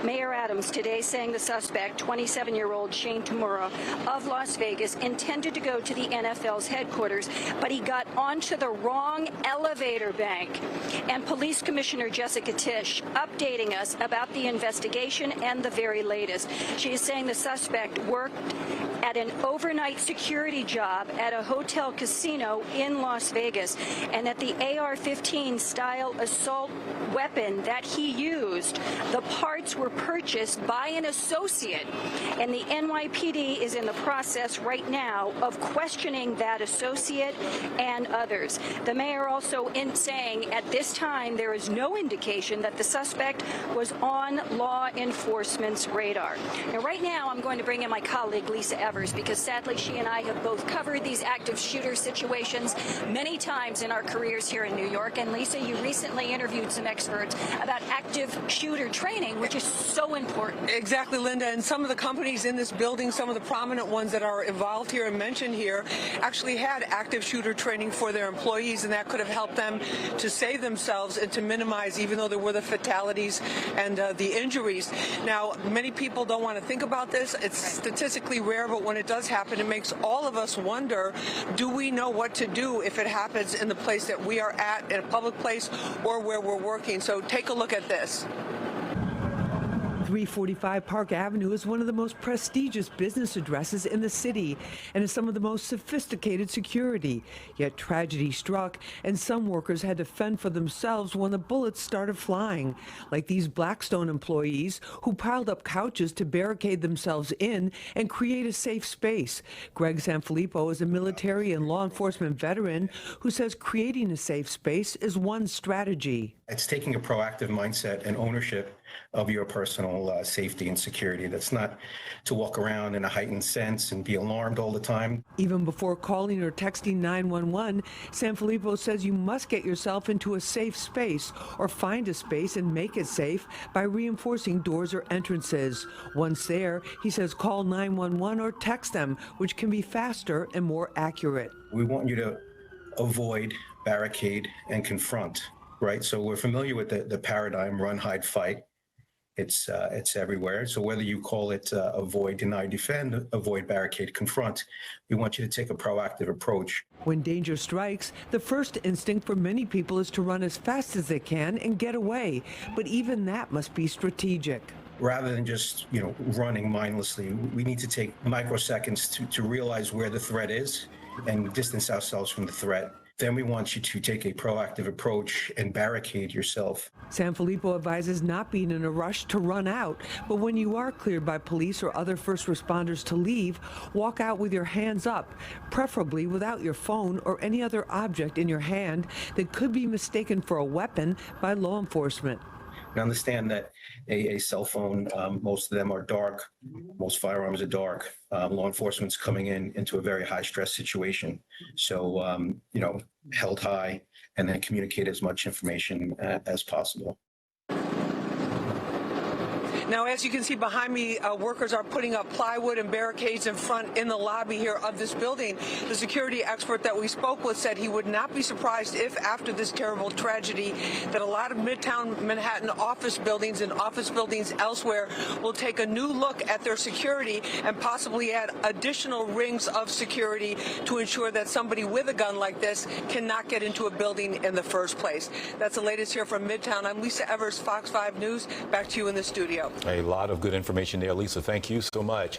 Mayor Adams today saying the suspect, 27-year-old Shane Tamura of Las Vegas, intended to go to the NFL's headquarters, but he got onto the wrong elevator bank. And Police Commissioner Jessica Tisch updating us about the investigation and the very latest. She is saying the suspect worked at an overnight security job at a hotel casino in Las Vegas, and that the AR-15 style assault weapon that he used, the parts were purchased by an associate, and the NYPD is in the process right now of questioning that associate and others. The mayor also saying at this time there is no indication that the suspect was on law enforcement's radar. Now, right now, I'm going to bring in my colleague Lisa Evers, because sadly she and I have both covered these active shooter situations many times in our careers here in New York. And Lisa, you recently interviewed some experts about active shooter training, which is so important. Exactly, Linda. And some of the companies in this building, some of the prominent ones that are involved here and mentioned here, actually had active shooter training for their employees, and that could have helped them to save themselves and to minimize, even though there were the fatalities and the injuries. Now, many people don't want to think about this. It's statistically rare, but when it does happen, it makes all of us wonder, do we know what to do if it happens in the place that we are at, in a public place, or where we're working? So take a look at this. 345 Park Avenue is one of the most prestigious business addresses in the city and is some of the most sophisticated security. Yet tragedy struck and some workers had to fend for themselves when the bullets started flying, like these Blackstone employees who piled up couches to barricade themselves in and create a safe space. Greg Sanfilippo is a military and law enforcement veteran who says creating a safe space is one strategy. It's taking a proactive mindset and ownership of your personal safety and security. That's not to walk around in a heightened sense and be alarmed all the time. Even before calling or texting 911, Sanfilippo says you must get yourself into a safe space or find a space and make it safe by reinforcing doors or entrances. Once there, he says call 911 or text them, which can be faster and more accurate. We want you to avoid, barricade, and confront, right? So we're familiar with the paradigm run, hide, fight. It's everywhere. So whether you call it avoid, deny, defend, avoid, barricade, confront, we want you to take a proactive approach. When danger strikes, the first instinct for many people is to run as fast as they can and get away. But even that must be strategic. Rather than just, running mindlessly, we need to take microseconds to realize where the threat is and distance ourselves from the threat. Then we want you to take a proactive approach and barricade yourself. Sanfilippo advises not being in a rush to run out, but when you are cleared by police or other first responders to leave, walk out with your hands up, preferably without your phone or any other object in your hand that could be mistaken for a weapon by law enforcement. And understand that a cell phone, most of them are dark. Most firearms are dark. Law enforcement's coming into a very high stress situation. So, held high and then communicate as much information as possible. Now, as you can see behind me, workers are putting up plywood and barricades in front in the lobby here of this building. The security expert that we spoke with said he would not be surprised if after this terrible tragedy that a lot of Midtown Manhattan office buildings and office buildings elsewhere will take a new look at their security and possibly add additional rings of security to ensure that somebody with a gun like this cannot get into a building in the first place. That's the latest here from Midtown. I'm Lisa Evers, Fox 5 News. Back to you in the studio. A lot of good information there, Lisa. Thank you so much.